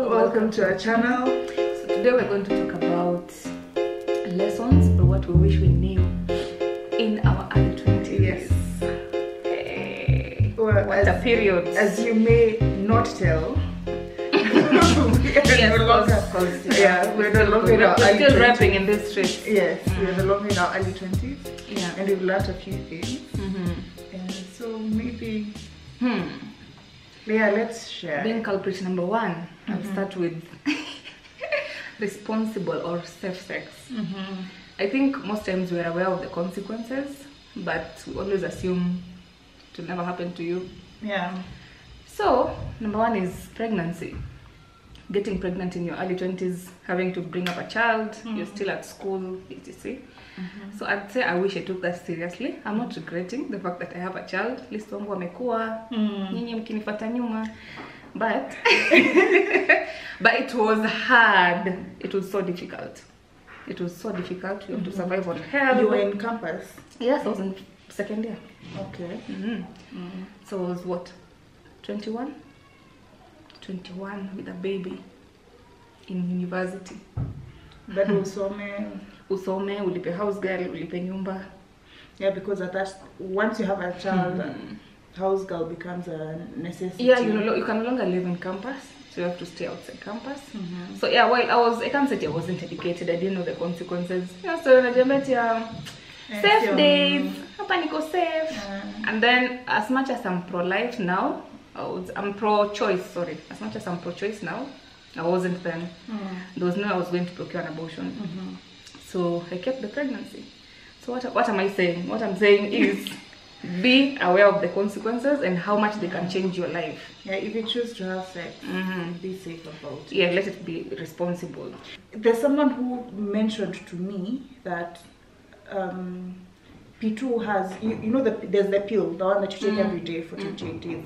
welcome to our channel. So today we're going to talk about lessons or what we wish we knew in our early 20s. Yes. Hey, Well, what a period. As you may not tell, Yes, we're no longer in our we're early still 20s. rapping in this street. Yes, we're no longer in our early 20s. Yeah. And we've learned a few things. And so maybe, let's share. Being culprit number one, I'll start with responsible or safe sex. I think most times we're aware of the consequences, but we always assume it will never happen to you. Yeah. So, number one is pregnancy. Getting pregnant in your early 20s, having to bring up a child, you're still at school, etc. So I'd say I wish I took that seriously. I'm not regretting the fact that I have a child. At least wangu wamekuwa, nyinyi mkinifuata nyuma. But but it was hard. It was so difficult. It was so difficult. You have to survive on hell. You were in campus? Yes, I was in second year. Okay. So I was what? 21 with a baby in university. But Usome, ulipe house girl, ulipe nyumba. yeah, because at that, once you have a child, house girl becomes a necessity. Yeah, you can no longer live in campus, so you have to stay outside campus. So yeah, well, I can't say I wasn't educated. I didn't know the consequences. Yeah, so najiambia safe days, hapa niko safe. And then, as much as I'm pro-life now, I'm pro-choice. Sorry, as much as I'm pro-choice now, I wasn't then. There was no I was going to procure an abortion. So I kept the pregnancy. So what am I saying? What I'm saying is be aware of the consequences and how much they can change your life. Yeah, if you choose to have sex, be safe about it. Yeah, let it be responsible. There's someone who mentioned to me that P2 has, you know, there's the pill, the one that you take every day for 28 days.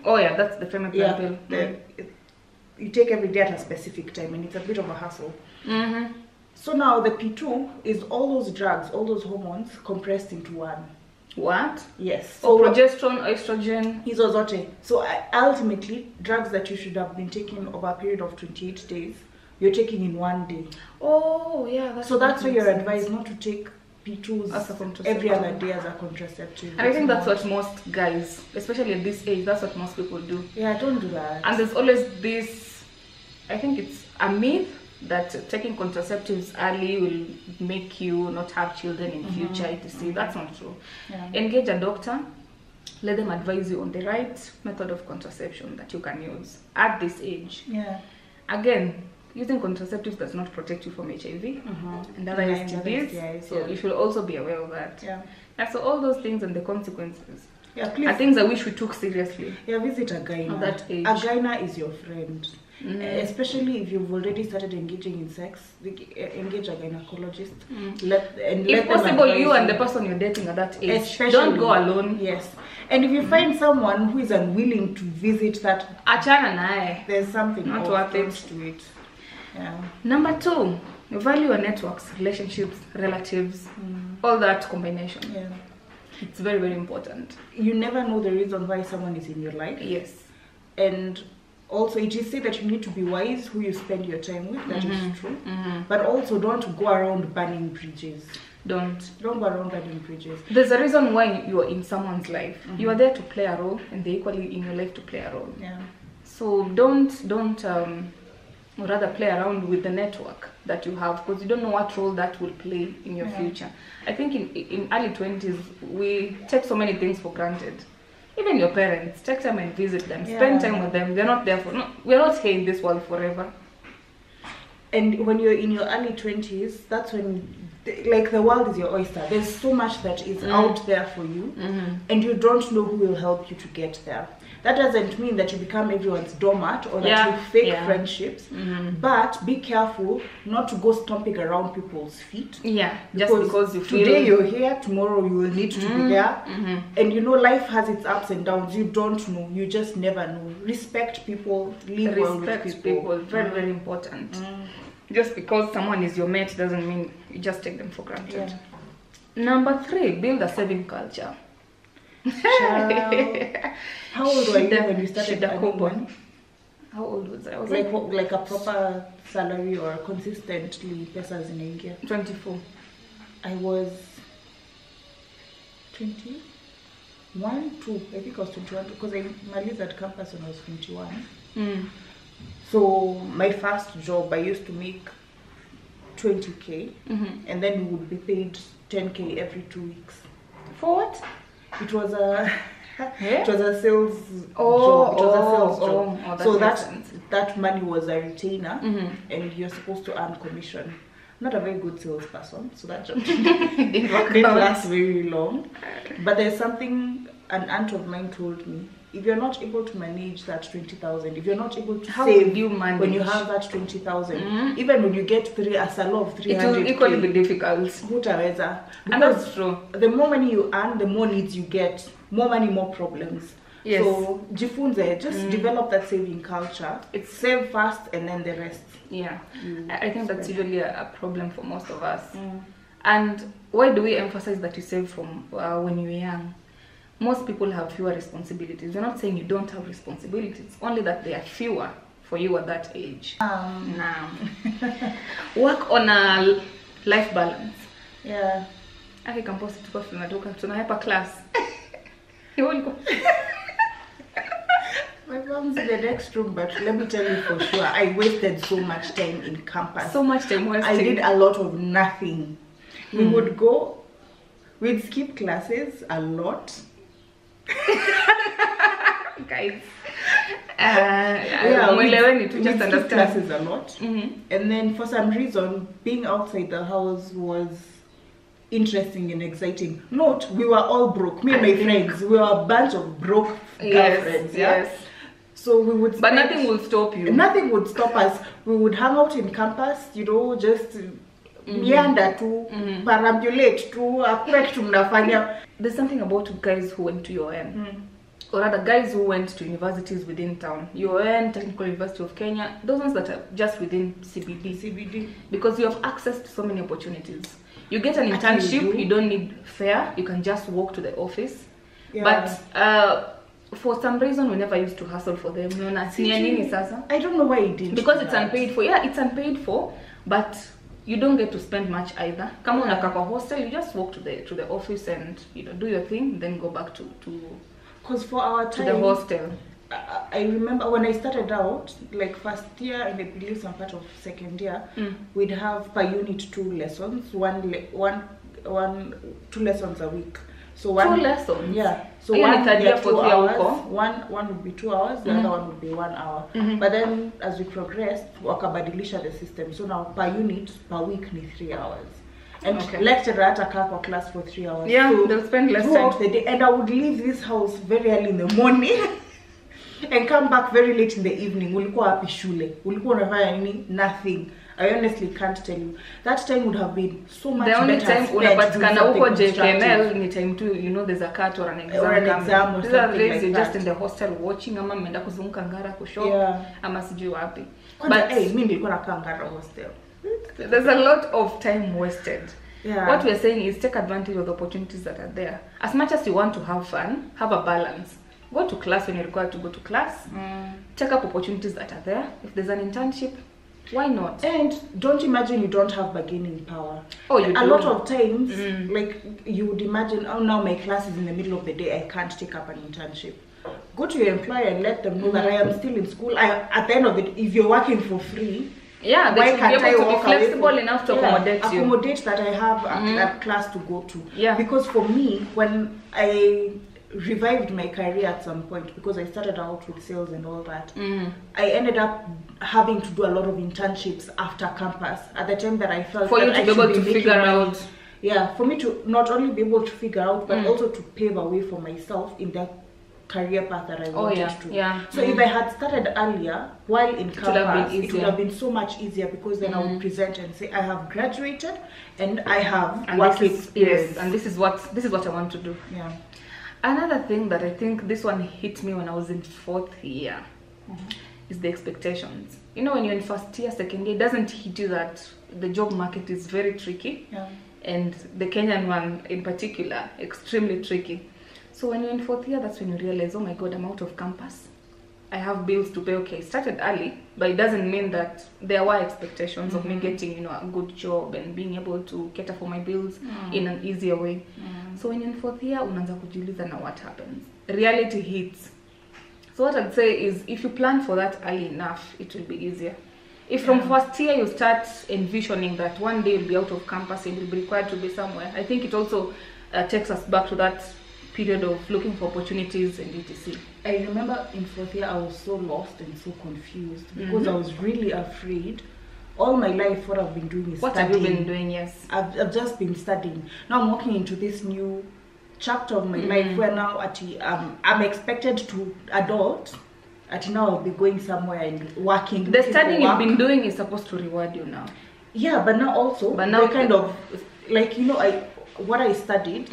Oh yeah, that's the family pill. You take every day at a specific time, and it's a bit of a hassle. So now the P2 is all those drugs, all those hormones compressed into one. What? Yes. So progesterone, estrogen. Hizo zote. So ultimately, drugs that you should have been taking over a period of 28 days, you're taking in one day. Oh yeah. So that's why you're advised not to take P2s as a contraceptive every other day as a contraceptive. And I think that's what most guys, especially at this age, that's what most people do. Yeah, don't do that. And there's always this, I think it's a myth that taking contraceptives early will make you not have children in future, etc. That's not true. Yeah. Engage a doctor, let them advise you on the right method of contraception that you can use at this age. Yeah. Again, using contraceptives does not protect you from HIV and other STDs, so you should also be aware of that. Yeah. And so all those things and the consequences Yeah, please. are things I wish we took seriously. Yeah, visit a gyna. At that age. A gyna is your friend. Especially if you've already started engaging in sex, engage a gynecologist. If possible, you and the person you're dating at that age. Especially, don't go alone. Yes. And if you find someone who is unwilling to visit that, achana nae. There's something Not off worth it. to it. Yeah. Number 2, value your networks, relationships, relatives, all that combination. Yeah. It's very, very important. You never know the reason why someone is in your life. Yes. And also, it is said that you need to be wise who you spend your time with. That is true. But also, don't go around burning bridges. Don't go around burning bridges. There's a reason why you are in someone's life. You are there to play a role, and they're equally in your life to play a role. Yeah. So don't rather play around with the network that you have, because you don't know what role that will play in your future. I think in early 20s, we take so many things for granted. Even your parents, take time and visit them, spend time with them. They're not there for, we're not here in this world forever. And when you're in your early 20s, that's when, like, the world is your oyster. There's so much that is out there for you, and you don't know who will help you to get there. That doesn't mean that you become everyone's doormat or that you fake friendships, but be careful not to go stomping around people's feet. Yeah, just because you feel today you're here, tomorrow you will need to be there. And you know, life has its ups and downs. You don't know. You just never know. Respect people. Live well with people. Very, very important. Just because someone is your mate doesn't mean you just take them for granted. Number 3, build a saving culture. How old were you when you started earning money? How old was I? I was like a proper salary or consistently pesa zinaingia? 24. I was 21, 2. I think I was 21 because I lived at campus when I was 21. So my first job, I used to make 20k, and then we would be paid 10k every 2 weeks. For what? It was a Yeah? it was a sales job. It was a sales job. That So makes sense. that money was a retainer, and you're supposed to earn commission. Not a very good salesperson, so that job didn't last very long. But there's something an aunt of mine told me. If you're not able to manage that 20,000, if you're not able to save you manage when you have that 20,000, even when you get a salary of 300, it will equally be difficult. Hutaweza. And that's true. The more money you earn, the more needs you get. More money, more problems. Yes. So jifunze, just develop that saving culture. It's save first and then the rest. Yeah, I think that's usually a problem for most of us. And why do we emphasize that you save from when you're young? Most people have fewer responsibilities. We're not saying you don't have responsibilities, only that they are fewer for you at that age. Now, work on a life balance. Yeah. I can post it for tunaipa class. My mom's in the next room, but let me tell you for sure, I wasted so much time in campus. So much time wasted. I did a lot of nothing. We would go, we'd skip classes a lot. Guys, we just understand classes a lot. And then for some reason, being outside the house was interesting and exciting. Note, we were all broke. Me and my friends, we were a bunch of broke girlfriends. Yes. So we would. But nothing will stop you. Nothing would stop us. We would hang out in campus, you know, just meander to perambulate to affect mnafanya. There's something about guys who went to UON, or rather guys who went to universities within town. UON, Technical University of Kenya, those ones that are just within CBD. Because you have access to so many opportunities. You get an internship, you don't need fare, you can just walk to the office. Yeah. But for some reason we never used to hustle for them. I don't know why it did. Because it's unpaid for. Yeah, it's unpaid for, but you don't get to spend much either. Come on, a hostel, you just walk to the office and do your thing, then go back to because for our time, to the hostel. I remember when I started out, like first year and I believe some part of second year, we'd have per unit 2 lessons, 2 lessons a week. So 2 lessons. Yeah. So one 2 hours. One would be 2 hours. The other one would be 1 hour. But then as we progressed, wakabadilisha the system. So now per unit per week ni 3 hours. And lecturer atakaa kwa class for 3 hours. Yeah, so they'll spend less time. The day, and I would leave this house very early in the morning and come back very late in the evening. Ulikuwa wapi shule? Ulikuwa unafanya nini? Nothing. I honestly can't tell you. That time would have been so much better. The only time unapatikana huko JKML ni time to, there's a cut or an exam. Or an exam or something like you're that. just in the hostel watching ama mmeenda kuzunguka Ngara kushop ama sijui wapi. But mimi nilikuwa nakaa Ngara hostel. There's a lot of time wasted. Yeah. What we're saying is take advantage of the opportunities that are there. As much as you want to have fun, have a balance. Go to class when you're required to go to class. Take up opportunities that are there. If there's an internship, why not? And don't imagine you don't have bargaining power. Oh, you do. A lot of times, like you would imagine, oh, now my class is in the middle of the day, I can't take up an internship. Go to your employer and let them know that I am still in school. At the end of it, if you're working for free, yeah, they should be able to be flexible enough to accommodate you. Accommodate that I have a class to go to. Yeah. Because for me, when I revived my career at some point, because I started out with sales and all that, I ended up having to do a lot of internships after campus at the time that I felt for you to be able to figure out. Yeah, for me to not only be able to figure out, but also to pave a way for myself in that career path that I wanted to. Yeah. So if I had started earlier while in campus, it would have been so much easier, because then I would present and say I have graduated and I have work experience. Yes, and this is what I want to do. Yeah. Another thing that I think this one hit me when I was in 4th year is the expectations. When you're in 1st year, 2nd year, it doesn't hit you that the job market is very tricky. Yeah. And the Kenyan one in particular, extremely tricky. So when you're in 4th year, that's when you realize, oh my God, I'm out of campus. I have bills to pay. Okay, I started early, but it doesn't mean that there were expectations of me getting, you know, a good job and being able to cater for my bills in an easier way. So when you're in 4th year, unaanza kujiuliza na what happens. Reality hits. So what I'd say is, if you plan for that early enough, it will be easier. If from 1st year you start envisioning that one day you'll be out of campus and you'll be required to be somewhere, I think it also takes us back to that period of looking for opportunities and etc. I remember in 4th year I was so lost and so confused because I was really afraid. All my life what I've been doing is what studying. Have you been doing? Yes, I've just been studying. Now I'm walking into this new chapter of my life where now I'm expected to adult. Now I'll be going somewhere and working. The studying you've been doing is supposed to reward you now. Yeah, but now also, kind of like, you know, what I studied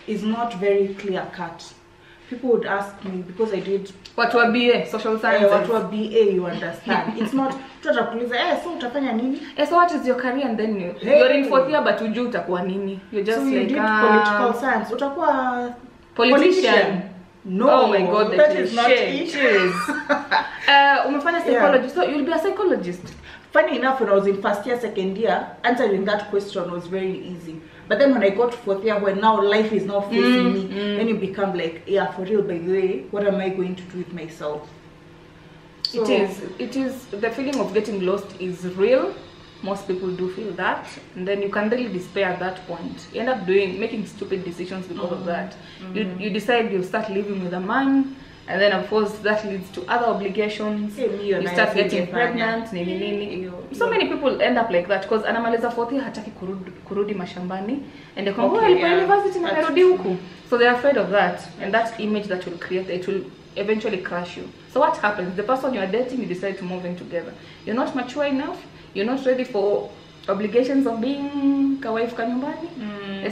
is not very clear cut. People would ask me, because I did what were BA social sciences, what were BA, you understand. It's not so utafanya nini, so what is your career, and then you're in 4th year but ujui utakuwa nini. You're just so you like did political science, utakuwa politician. No, oh my god, that is not it. Umefanya psychologist, so you'll be a psychologist. Funny enough, when I was in 1st year, 2nd year, answering that question was very easy. But then when I got to 4th year, when now life is now facing me, then you become like, yeah, for real, by the way, what am I going to do with myself? So, it is, the feeling of getting lost is real. Most people do feel that, and then you can really despair at that point. You end up making stupid decisions because of that. You decide you start living with a man, and then of course that leads to other obligations. You start getting pregnant, so many people end up like that because anamaliza 4th year hataki kurudi mashambani, and they come university na karudi huku. So they're afraid of that, and that image that will create, it will eventually crush you. So what happens? The person you are dating, you decide to move in together. You're not mature enough. You're not ready for obligations of being kawife ka nyumbani.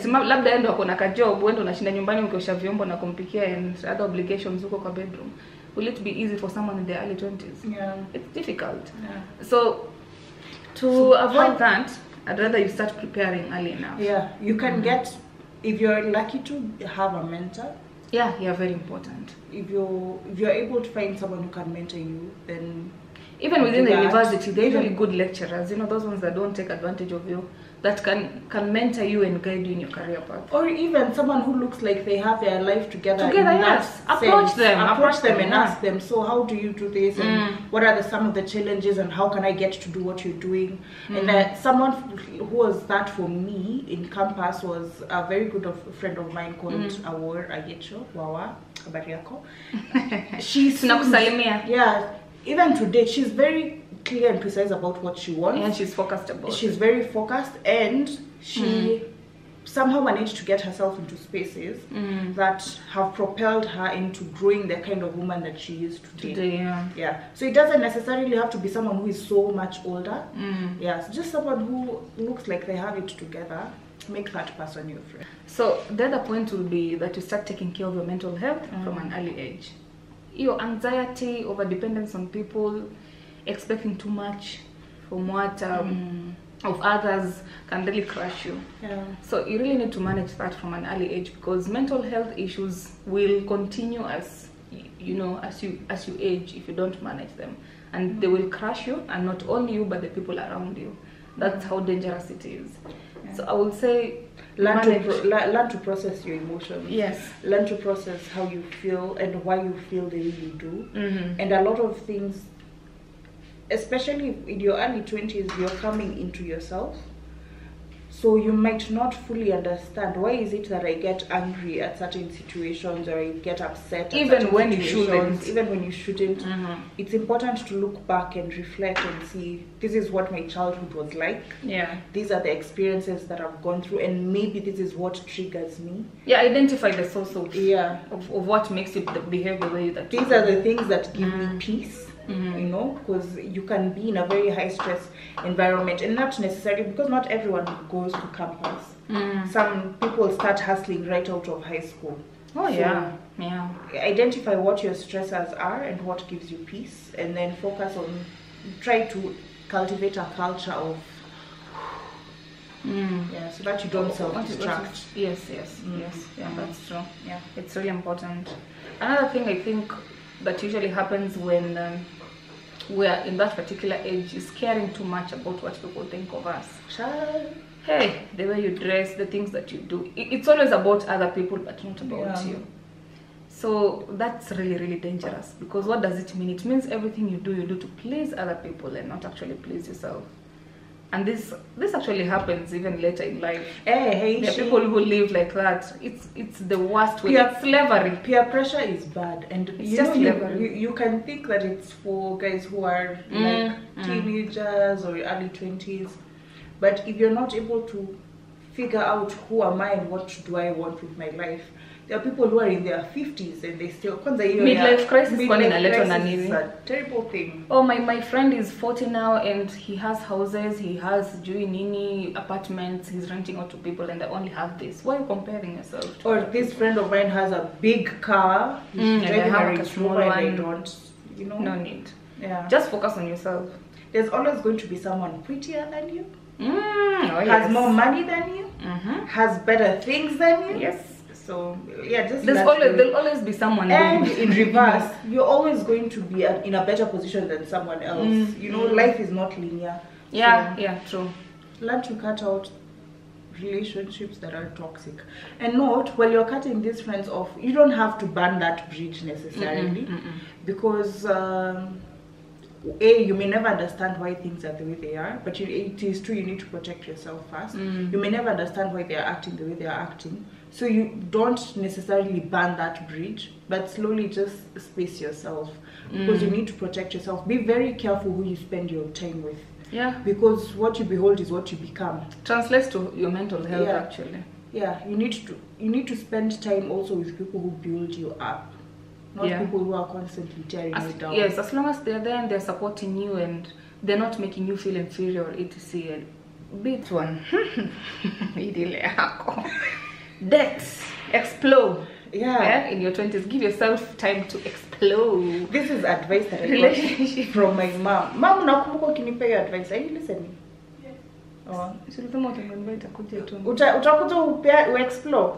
Labda endo akona ka job, wendo unashinda nyumbani ukiosha vyombo na kumpikia and other obligations huko kwa bedroom. Will it be easy for someone in their early 20s? Yeah. It's difficult. Yeah. So to avoid that, I'd rather you start preparing early enough. Yeah, you can get, if you're lucky to have a mentor. Yeah, very important. If you're able to find someone who can mentor you, then even within the university, they're usually good lecturers, you know, those ones that don't take advantage of you, that can mentor you and guide you in your career path. Or even someone who looks like they have their life together. Yes. Approach them and ask them, so how do you do this, and what are some of the challenges, and how can I get to do what you're doing? And someone who was that for me in campus was a very good friend of mine called Awor Agecho Wawa Abariako. She's even today, she's very clear and precise about what she wants. And she's focused about it. She's very focused, and she somehow managed to get herself into spaces that have propelled her into growing the kind of woman that she is today. Yeah. So it doesn't necessarily have to be someone who is so much older. Yeah, it's just someone who looks like they have it together. Make that person your friend. So the other point will be that you start taking care of your mental health from an early age. Your anxiety, over dependence on people, expecting too much from what of others can really crush you. So you really need to manage that from an early age, because mental health issues will continue as you age if you don't manage them, and they will crush you, and not only you but the people around you. That's how dangerous it is. So I would say learn to process your emotions. Yes. Learn to process how you feel and why you feel the way you do. And a lot of things, especially in your early 20s, you're coming into yourself. So you might not fully understand, why is it that I get angry at certain situations, or I get upset at even when you shouldn't. It's important to look back and reflect and see, this is what my childhood was like. These are the experiences that I've gone through, and maybe this is what triggers me. Identify the source of what makes you behave the way that these are the things that give me peace. You know, because you can be in a very high stress environment, and not necessarily, because not everyone goes to campus. Some people start hustling right out of high school. Identify what your stressors are and what gives you peace, and then focus on, try to cultivate a culture of so that you don't self-destruct. Yes, that's true. It's really important. Another thing I think that usually happens when we're in that particular age is caring too much about what people think of us. Hey, the way you dress, the things that you do, it's always about other people but not about you. So that's really, really dangerous, because what does it mean? It means everything you do to please other people and not actually please yourself. And this actually happens even later in life. There are people who live like that. It's the worst way. It's slavery. Peer pressure is bad, and you can think that it's for guys who are like teenagers or early 20s, but if you're not able to figure out who am I and what do I want with my life, there are people who are in their 50s and they still midlife crisis is a terrible thing. Oh, my friend is 40 now and he has houses, he has nini apartments, he's renting out to people, and I only have this. Why are you comparing yourself to? Or this friend of mine has a big car, he's driving a small one. And they don't, no need. Yeah, just focus on yourself. There's always going to be someone prettier than you, has more money than you, has better things than you. Yes. So yeah, just there'll always be someone. And in reverse, you're always going to be in a better position than someone else. Life is not linear. Yeah, true. Learn to cut out relationships that are toxic. And note, while you're cutting these friends off, you don't have to burn that bridge necessarily, because you may never understand why things are the way they are, but it is true, you need to protect yourself first. You may never understand why they are acting the way they are acting, so you don't necessarily burn that bridge, but slowly just space yourself, because you need to protect yourself. Be very careful who you spend your time with. Yeah, because what you behold is what you become. Translates to your mental health, actually. Yeah, you need to spend time also with people who build you up, not people who are constantly tearing you down. Yes, as long as they're there and they're supporting you and they're not making you feel inferior or etc. Bit one. Deaths explode. Yeah, in your 20s, give yourself time to explode. This is advice that I got from my mom. Mom, nakumbuka ukinipa hiyo advice, are you listening? Utakuja explore.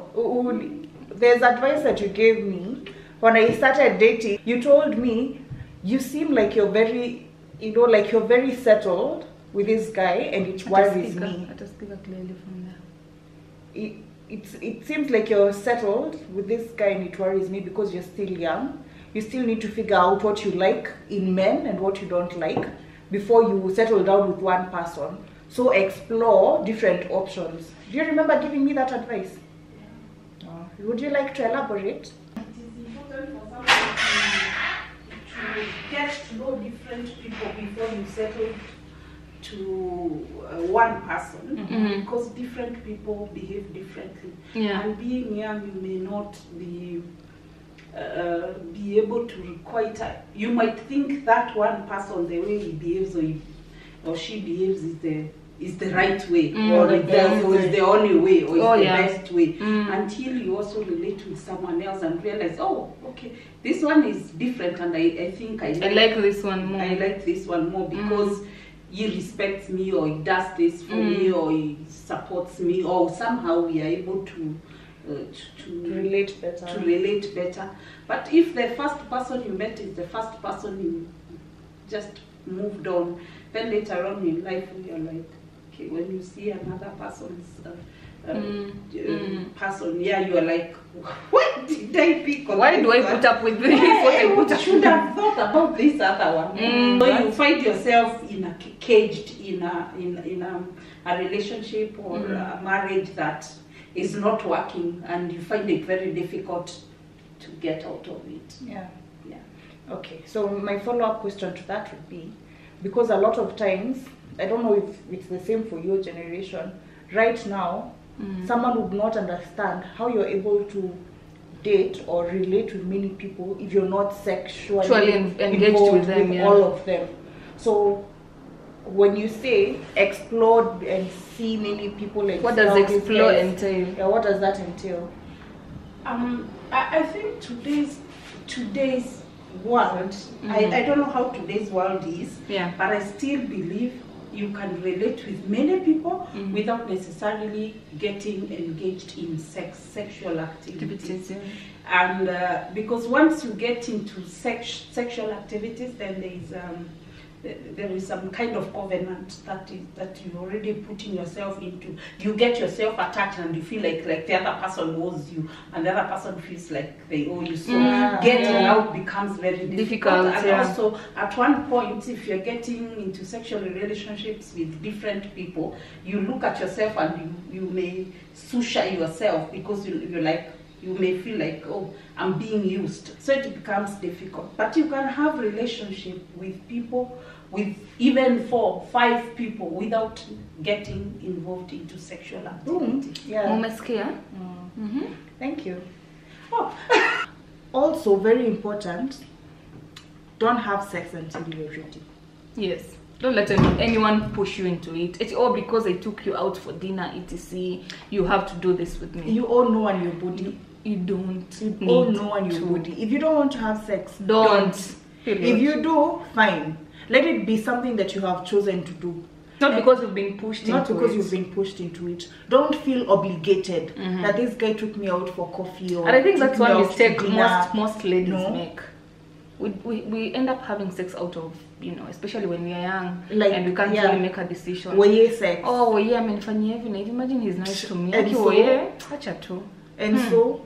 There's advice that you gave me when I started dating. You told me you seem like you're very, like you're very settled with this guy, and it worries me. Let us speak clearly from there. It seems like you're settled with this guy, and it worries me because you're still young. You still need to figure out what you like in men and what you don't like before you settle down with one person. So explore different options. Do you remember giving me that advice? Would you like to elaborate? It is important for someone to get to know different people before you settle to one person, because different people behave differently. And being young, you may not be able to you might think that one person, the way he behaves or she behaves is the right way, or is the only way, or is the best way, until you also relate with someone else and realize, oh, okay, this one is different, and I think I like this one more. I like this one more because he respects me, or he does this for me, or he supports me, or somehow we are able to relate better. But if the first person you met is the first person you just moved on, then later on in life you're like, okay, when you see another person's person, you are like, what did I pick on? Why do I put up with this? I should have thought about this other one. So you find yourself caged in a relationship or a marriage that is not working, and you find it very difficult to get out of it. Yeah. Okay, so my follow-up question to that would be, because a lot of times, I don't know if it's the same for your generation, right now, someone would not understand how you're able to date or relate with many people if you're not sexually engaged with them, all of them. So when you say explore and see many people, like, what does explore entail? Yeah, what does that entail? I think today's world, I don't know how today's world is, but I still believe you can relate with many people without necessarily getting engaged in sexual activities. And because once you get into sexual activities, then there is some kind of covenant that you already putting yourself into. You get yourself attached and you feel like the other person owes you, and the other person feels like they owe you. So getting out becomes very difficult. And also at one point, if you're getting into sexual relationships with different people, you look at yourself and you may susha yourself, because you're like, you may feel like, oh, I'm being used. So it becomes difficult. But you can have relationship with people, with even 4, 5 people, without getting involved into sexual activity. Thank you. Oh. Also, very important, don't have sex until you're ready. Yes. Don't let anyone push you into it. It's all because I took you out for dinner, etc. You have to do this with me. You all know on your body. You don't. You all know on your body. If you don't want to have sex, don't. If you do, fine. Let it be something that you have chosen to do. Not because you've been pushed into it. Not because you've been pushed into it. Don't feel obligated that this guy took me out for coffee, or. And I think that's one mistake most ladies make. We end up having sex out of, especially when we are young, and we can't really make a decision. Sex. Oh, yeah, imagine he's nice to me. And so,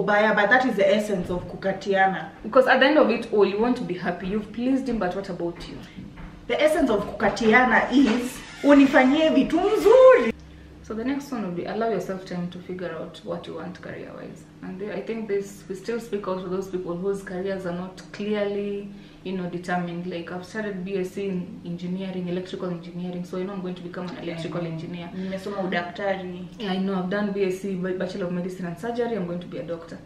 but that is the essence of kukatiana. Because at the end of it all, you want to be happy. You've pleased him, but what about you? The essence of kukatiana is unifanyie vitu mzuri. So the next one will be allow yourself time to figure out what you want career-wise. And I think we still speak out to those people whose careers are not clearly, determined. Like I've started BSc in engineering, electrical engineering, so I know I'm going to become an electrical engineer. Yeah, I know I've done BSc, Bachelor of Medicine and Surgery. I'm going to be a doctor.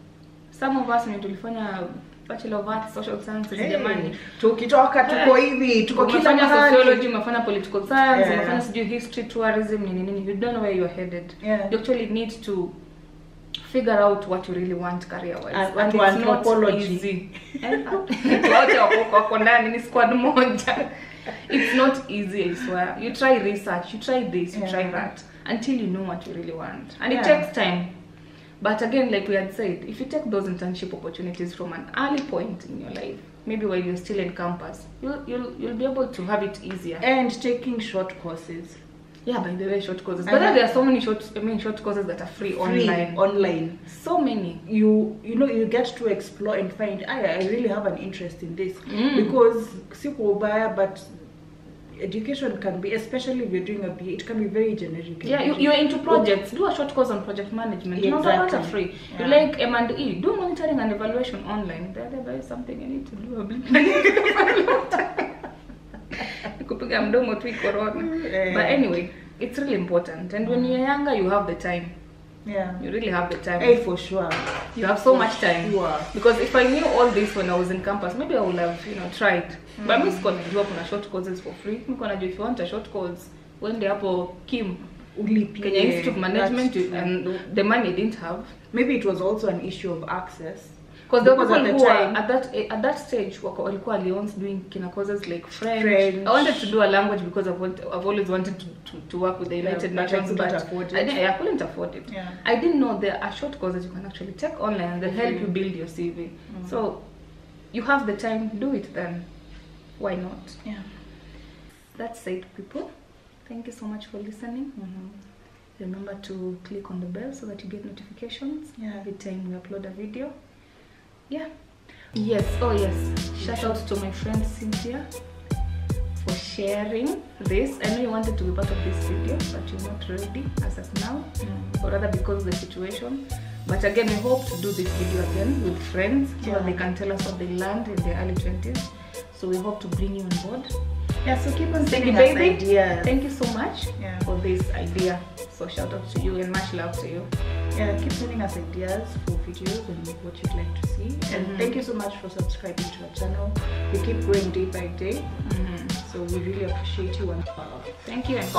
Some of us tulifanya Bachelor of Arts, Social Sciences, jamani. Tukitoka tuko hivi, tuko kila mahali. Sociology, umefanya political science, umefanya history, tourism, you don't know where you're headed. You actually need to figure out what you really want career-wise. And it's not easy. It's not easy, I swear. You try research, you try this, you try that, until you know what you really want. And it takes time. But again, like we had said, if you take those internship opportunities from an early point in your life, maybe while you're still in campus, you'll be able to have it easier. And taking short courses. Yeah, by the way, short courses. But there are so many short courses that are free online. So many. You get to explore and find, I really have an interest in this. Because but education can be, especially if you're doing a BA, it can be very generic. Yeah, you're into projects. Do a short course on project management. Not free. You like M&E. Do monitoring and evaluation online. There is something you need to do. But anyway, it's really important. And when you're younger, you have the time. Yeah, you really have the time. Hey, for sure. You have so much time. Because if I knew all this when I was in campus, maybe I would have, tried. But I'm just going to do up on short courses for free. I'm going to do, if you want a short course, when they have Kim, Kenya Institute of Management, and the money didn't have. Maybe it was also an issue of access. Because there were people who were at that stage walikuwa alliance doing kina courses like French. I wanted to do a language because I've always wanted to work with the United Nations, but I couldn't afford it. I didn't know there are short courses you can actually take online and they'll help you build your CV. So you have the time, do it then. Why not? Yeah. That's it, people. Thank you so much for listening. Remember to click on the bell so that you get notifications every time we upload a video. Yes, shout out to my friend Cynthia for sharing this. I know you wanted to be part of this video, but you're not ready as of now, or rather because of the situation. But again, we hope to do this video again with friends so that they can tell us what they learned in their early 20s. So we hope to bring you on board. Yeah, so keep on sending us ideas. Thank you so much for this idea. So shout out to you and much love to you. Yeah, keep sending us ideas for videos and what you'd like to see. And thank you so much for subscribing to our channel. We keep growing day by day. So we really appreciate you. And thank you. And